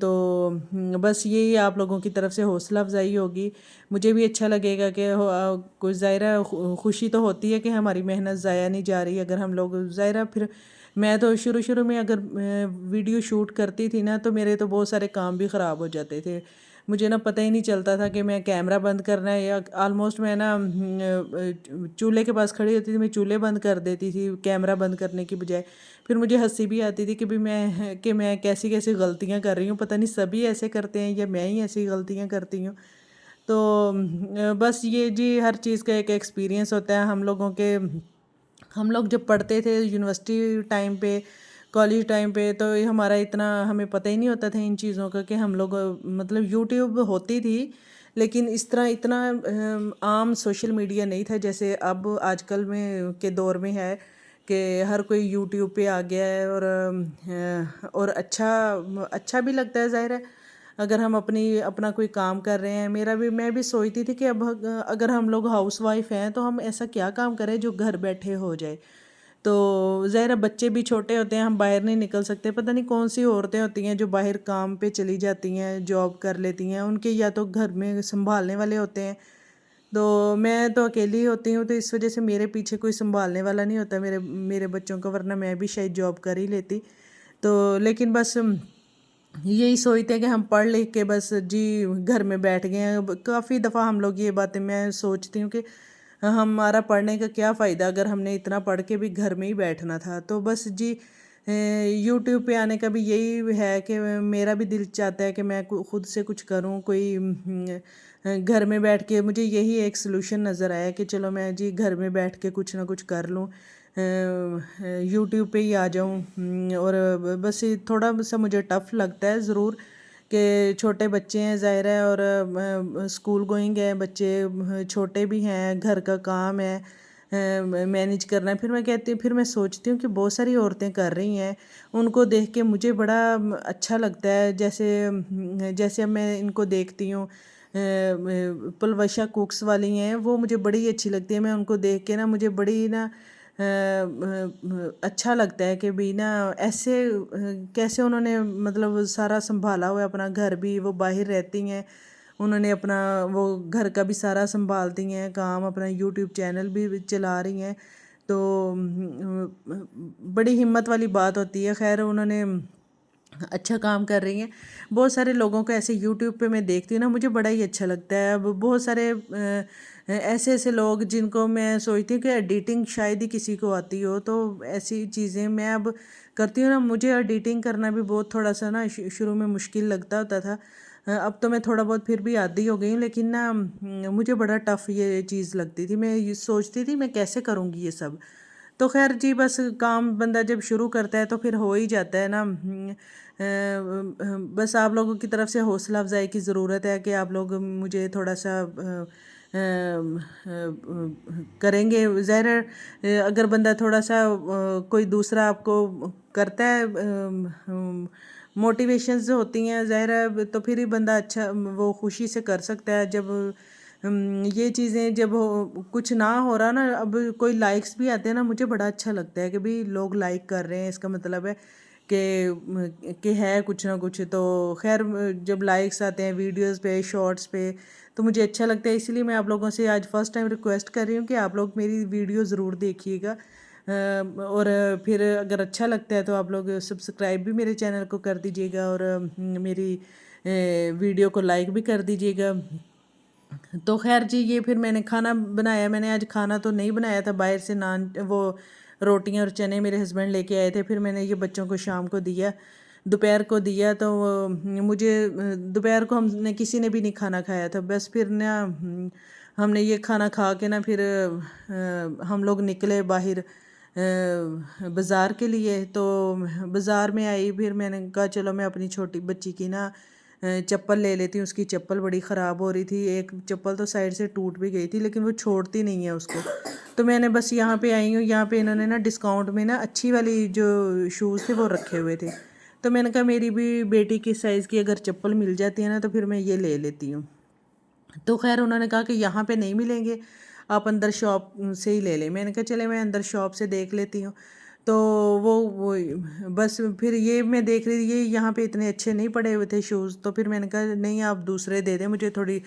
تو بس یہی آپ لوگوں کی طرف سے حوصلہ افزائی ہوگی، مجھے بھی اچھا لگے گا کہ کوئی ظاہرہ خوشی تو ہوتی ہے کہ ہماری محنت ضائع نہیں جا رہی، اگر ہم لوگ ظاہرہ پھر میں تو شروع میں اگر ویڈیو شوٹ کرتی تھی نا تو میرے تو بہت سارے کام بھی خراب ہو جاتے تھے، مجھے نا پتہ ہی نہیں چلتا تھا کہ میں کیمرہ بند کرنا ہے یا آلموسٹ میں نا چولہے کے پاس کھڑی ہوتی تھی، میں چولہے بند کر دیتی تھی کیمرہ بند کرنے کی بجائے، پھر مجھے ہنسی بھی آتی تھی کہ میں کیسی کیسی غلطیاں کر رہی ہوں، پتہ نہیں سبھی ایسے کرتے ہیں یا میں ہی ایسی غلطیاں کرتی ہوں۔ تو بس یہ جی ہر چیز کا ایک ایکسپیرینس ہوتا ہے ہم لوگ جب پڑھتے تھے یونیورسٹی ٹائم پہ، کالج ٹائم پہ، تو ہمارا اتنا ہمیں پتہ ہی نہیں ہوتا تھا ان چیزوں کا کہ ہم لوگ مطلب یوٹیوب ہوتی تھی لیکن اس طرح اتنا عام سوشل میڈیا نہیں تھا جیسے اب آج کل کے دور میں ہے کہ ہر کوئی یوٹیوب پہ آ گیا ہے، اور اچھا بھی لگتا ہے ظاہر ہے اگر ہم اپنا کوئی کام کر رہے ہیں۔ میں بھی سوچتی تھی کہ اب اگر ہم لوگ ہاؤس وائف ہیں تو ہم ایسا کیا کام کریں جو گھر بیٹھے ہو جائے، تو ظاہر ہے بچے بھی چھوٹے ہوتے ہیں، ہم باہر نہیں نکل سکتے، پتہ نہیں کون سی عورتیں ہوتی ہیں جو باہر کام پہ چلی جاتی ہیں، جاب کر لیتی ہیں، ان کے یا تو گھر میں سنبھالنے والے ہوتے ہیں، تو میں تو اکیلی ہوتی ہوں، تو اس وجہ سے میرے پیچھے کوئی سنبھالنے والا نہیں ہوتا میرے بچوں کو، ورنہ میں بھی شاید جاب کر ہی لیتی۔ تو لیکن بس یہی سوچتے ہیں کہ ہم پڑھ لکھ کے بس جی گھر میں بیٹھ گئے ہیں، کافی دفعہ ہم لوگ یہ باتیں میں سوچتی ہوں کہ ہمارا پڑھنے کا کیا فائدہ اگر ہم نے اتنا پڑھ کے بھی گھر میں ہی بیٹھنا تھا۔ تو بس جی یوٹیوب پہ آنے کا بھی یہی ہے کہ میرا بھی دل چاہتا ہے کہ میں خود سے کچھ کروں، کوئی گھر میں بیٹھ کے مجھے یہی ایک سلوشن نظر آیا کہ چلو میں جی گھر میں بیٹھ کے کچھ نہ کچھ کر لوں، یوٹیوب پہ ہی آ جاؤں، اور بس تھوڑا سا مجھے ٹف لگتا ہے ضرور کہ چھوٹے بچے ہیں ظاہر ہے، اور اسکول گوئنگ ہے بچے، چھوٹے بھی ہیں، گھر کا کام ہے مینیج کرنا ہے، پھر میں سوچتی ہوں کہ بہت ساری عورتیں کر رہی ہیں، ان کو دیکھ کے مجھے بڑا اچھا لگتا ہے، جیسے اب میں ان کو دیکھتی ہوں، پلوشا کوکس والی ہیں، وہ مجھے بڑی اچھی لگتی ہے، میں ان کو دیکھ کے نا مجھے بڑی نا اچھا لگتا ہے کہ بھی نا ایسے کیسے انہوں نے مطلب سارا سنبھالا ہوا ہے، اپنا گھر بھی، وہ باہر رہتی ہیں، انہوں نے اپنا وہ گھر کا بھی سارا سنبھالتی ہیں کام، اپنا یوٹیوب چینل بھی چلا رہی ہیں، تو بڑی ہمت والی بات ہوتی ہے۔ خیر انہوں نے اچھا کام کر رہی ہیں، بہت سارے لوگوں کو ایسے یوٹیوب پہ میں دیکھتی ہوں نا مجھے بڑا ہی اچھا لگتا ہے، اب بہت سارے ایسے لوگ جن کو میں سوچتی ہوں کہ ایڈیٹنگ شاید ہی کسی کو آتی ہو، تو ایسی چیزیں میں اب کرتی ہوں نا، مجھے ایڈیٹنگ کرنا بھی بہت تھوڑا سا نا شروع میں مشکل لگتا ہوتا تھا، اب تو میں تھوڑا بہت پھر بھی عادی ہو گئی ہوں، لیکن نا مجھے بڑا ٹف یہ چیز لگتی تھی، میں یہ سوچتی تھی میں کیسے کروں گی یہ سب، تو خیر جی بس کام بندہ جب شروع کرتا ہے تو پھر ہو ہی جاتا ہے نا۔ بس آپ لوگوں کی طرف سے حوصلہ افزائی کی ضرورت ہے کہ آپ لوگ مجھے تھوڑا سا کریں گے، ظاہر ہے اگر بندہ تھوڑا سا کوئی دوسرا آپ کو کرتا ہے، موٹیویشنز ہوتی ہیں ظاہر ہے، تو پھر ہی بندہ اچھا وہ خوشی سے کر سکتا ہے، جب یہ چیزیں جب کچھ نہ ہو رہا نا، اب کوئی لائکس بھی آتے ہیں نا مجھے بڑا اچھا لگتا ہے کہ بھی لوگ لائک کر رہے ہیں، اس کا مطلب ہے کہ ہے کچھ نہ کچھ، تو خیر جب لائکس آتے ہیں ویڈیوز پہ، شارٹس پہ، تو مجھے اچھا لگتا ہے، اسی لیے میں آپ لوگوں سے آج فرسٹ ٹائم ریکویسٹ کر رہی ہوں کہ آپ لوگ میری ویڈیو ضرور دیکھیے گا، اور پھر اگر اچھا لگتا ہے تو آپ لوگ سبسکرائب بھی میرے چینل کو کر دیجیے گا، اور میری ویڈیو کو لائک بھی کر دیجیے گا۔ تو خیر جی یہ پھر میں نے کھانا بنایا، میں نے آج کھانا تو نہیں بنایا تھا، باہر سے وہ روٹیاں اور چنے میرے ہسبینڈ لے کے آئے تھے، پھر میں نے یہ بچوں کو شام کو دیا، دوپہر کو دیا، تو مجھے دوپہر کو ہم نے کسی نے بھی نہیں کھانا کھایا تھا، بس پھر نا ہم نے یہ کھانا کھا کے نا پھر ہم لوگ نکلے باہر بازار کے لیے، تو بازار میں آئی، پھر میں نے کہا چلو میں اپنی چھوٹی بچی کی نا چپل لے لیتی ہوں، اس کی چپل بڑی خراب ہو رہی تھی، ایک چپل تو سائڈ سے ٹوٹ بھی گئی تھی لیکن وہ چھوڑتی نہیں ہے اس کو، تو میں نے بس یہاں پہ آئی ہوں، یہاں پہ انہوں نے نا ڈسکاؤنٹ میں نا اچھی والی جو شوز تھے وہ رکھے ہوئے تھے، تو میں نے کہا میری بھی بیٹی کی سائز کی اگر چپل مل جاتی ہے نا تو پھر میں یہ لے لیتی ہوں، تو خیر انہوں نے کہا کہ یہاں پہ نہیں ملیں گے، آپ اندر شاپ سے ہی لے لیں، میں نے کہا چلے میں اندر شاپ سے دیکھ لیتی ہوں، تو وہ بس پھر یہ میں دیکھ رہی تھی یہ یہاں پہ اتنے اچھے نہیں پڑے ہوئے تھے شوز، تو پھر میں نے کہا نہیں آپ دوسرے دے دیں مجھے، تھوڑی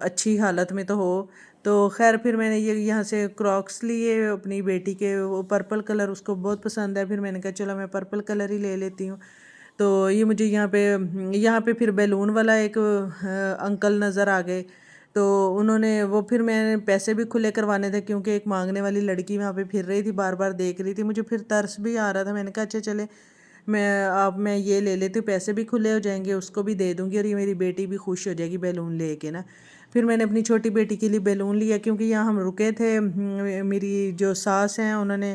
اچھی حالت میں تو ہو۔ تو خیر پھر میں نے یہ یہاں سے کراکس لیے اپنی بیٹی کے، وہ پرپل کلر اس کو بہت پسند ہے، پھر میں نے کہا چلو میں پرپل کلر ہی لے لیتی ہوں۔ تو یہ مجھے یہاں پہ پھر بیلون والا ایک انکل نظر آ گئے، تو انہوں نے وہ پھر میں نے پیسے بھی کھلے کروانے تھے کیونکہ ایک مانگنے والی لڑکی وہاں پہ پھر رہی تھی، بار بار دیکھ رہی تھی، مجھے پھر ترس بھی آ رہا تھا، میں نے کہا اچھا چلے میں یہ لے لیتی ہوں، پیسے بھی کھلے ہو جائیں گے، اس کو بھی دے دوں گی اور یہ میری بیٹی بھی خوش ہو جائے گی بیلون لے کے نا۔ پھر میں نے اپنی چھوٹی بیٹی کے لیے بیلون لیا کیونکہ یہاں ہم رکے تھے، میری جو ساس ہیں انہوں نے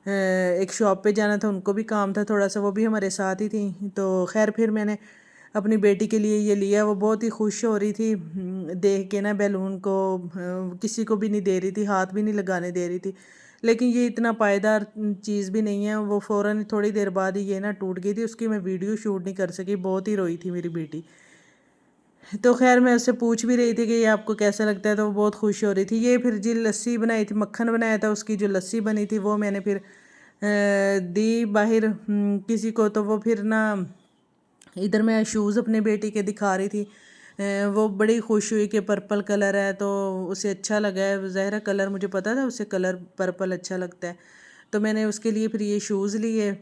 ایک شاپ پہ جانا تھا، ان کو بھی کام تھا تھوڑا سا، وہ بھی ہمارے ساتھ ہی تھیں۔ تو خیر پھر میں نے اپنی بیٹی کے لیے یہ لیا، وہ بہت ہی خوش ہو رہی تھی دیکھ کے نا بیلون کو، کسی کو بھی نہیں دے رہی تھی، ہاتھ بھی نہیں لگانے دے رہی تھی، لیکن یہ اتنا پائیدار چیز بھی نہیں ہے، وہ فوراً تھوڑی دیر بعد ہی یہ نا ٹوٹ گئی تھی، اس کی میں ویڈیو شوٹ نہیں کر سکی، بہت ہی روئی تھی میری بیٹی۔ تو خیر میں اس سے پوچھ بھی رہی تھی کہ یہ آپ کو کیسا لگتا ہے، تو وہ بہت خوش ہو رہی تھی۔ یہ پھر جی لسی بنائی تھی، مکھن بنایا تھا، اس کی جو لسی بنی تھی وہ میں نے پھر دی باہر کسی کو، تو وہ پھر نا ادھر میں شوز اپنے بیٹی کے دکھا رہی تھی، وہ بڑی خوش ہوئی کہ پرپل کلر ہے تو اسے اچھا لگا ہے، ظاہر کلر مجھے پتا تھا اسے کلر پرپل اچھا لگتا ہے، تو میں نے اس کے لیے پھر یہ شوز لیے،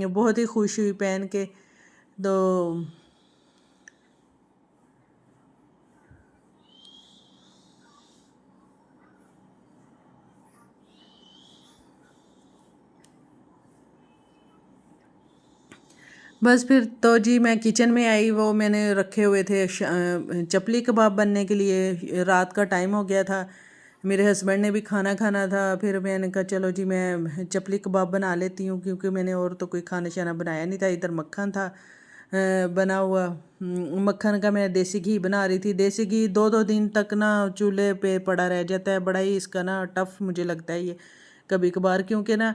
بہت ہی خوش ہوئی پہن کے۔ تو بس پھر تو جی میں کچن میں آئی، وہ میں نے رکھے ہوئے تھے چپلی کباب بننے کے لیے، رات کا ٹائم ہو گیا تھا، میرے ہسبینڈ نے بھی کھانا کھانا تھا، پھر میں نے کہا چلو جی میں چپلی کباب بنا لیتی ہوں کیونکہ میں نے اور تو کوئی کھانا شانا بنایا نہیں تھا، ادھر مکھن تھا بنا ہوا، مکھن کا میں دیسی گھی بنا رہی تھی، دیسی گھی 2 دن تک نا چولہے پہ پڑا رہ جاتا ہے، بڑا ہی اس کا نا ٹف مجھے لگتا ہے یہ کبھی کبھار، کیونکہ نا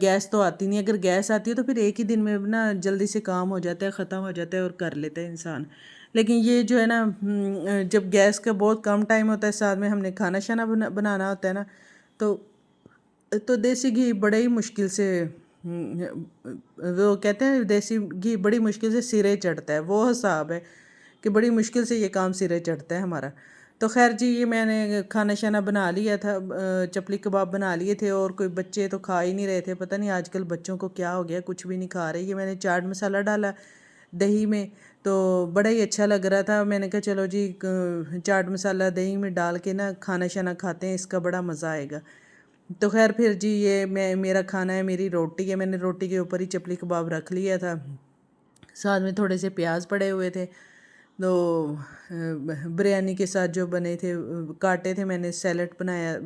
گیس تو آتی نہیں، اگر گیس آتی ہے تو پھر ایک ہی دن میں نا جلدی سے کام ہو جاتا ہے، ختم ہو جاتا ہے اور کر لیتا ہے انسان، لیکن یہ جو ہے نا جب گیس کا بہت کم ٹائم ہوتا ہے، ساتھ میں ہم نے کھانا شانا بنانا ہوتا ہے نا، تو دیسی گھی بڑے ہی مشکل سے وہ کہتے ہیں دیسی گھی بڑی مشکل سے سرے چڑھتا ہے، وہ حساب ہے کہ بڑی مشکل سے یہ کام سرے چڑھتا ہے ہمارا۔ تو خیر جی یہ میں نے کھانا شانا بنا لیا تھا، چپلی کباب بنا لیے تھے، اور کوئی بچے تو کھا ہی نہیں رہے تھے، پتہ نہیں آج کل بچوں کو کیا ہو گیا، کچھ بھی نہیں کھا رہے۔ یہ میں نے چاٹ مسالہ ڈالا دہی میں، تو بڑا ہی اچھا لگ رہا تھا، میں نے کہا چلو جی چاٹ مسالہ دہی میں ڈال کے نا کھانا شانا کھاتے ہیں، اس کا بڑا مزہ آئے گا۔ تو خیر پھر جی یہ میرا کھانا ہے، میری روٹی ہے، میں نے روٹی کے اوپر ہی چپلی کباب رکھ لیا تھا، ساتھ میں تھوڑے سے پیاز پڑے ہوئے تھے، تو بریانی کے ساتھ جو بنے تھے کاٹے تھے میں نے، سیلڈ بنایا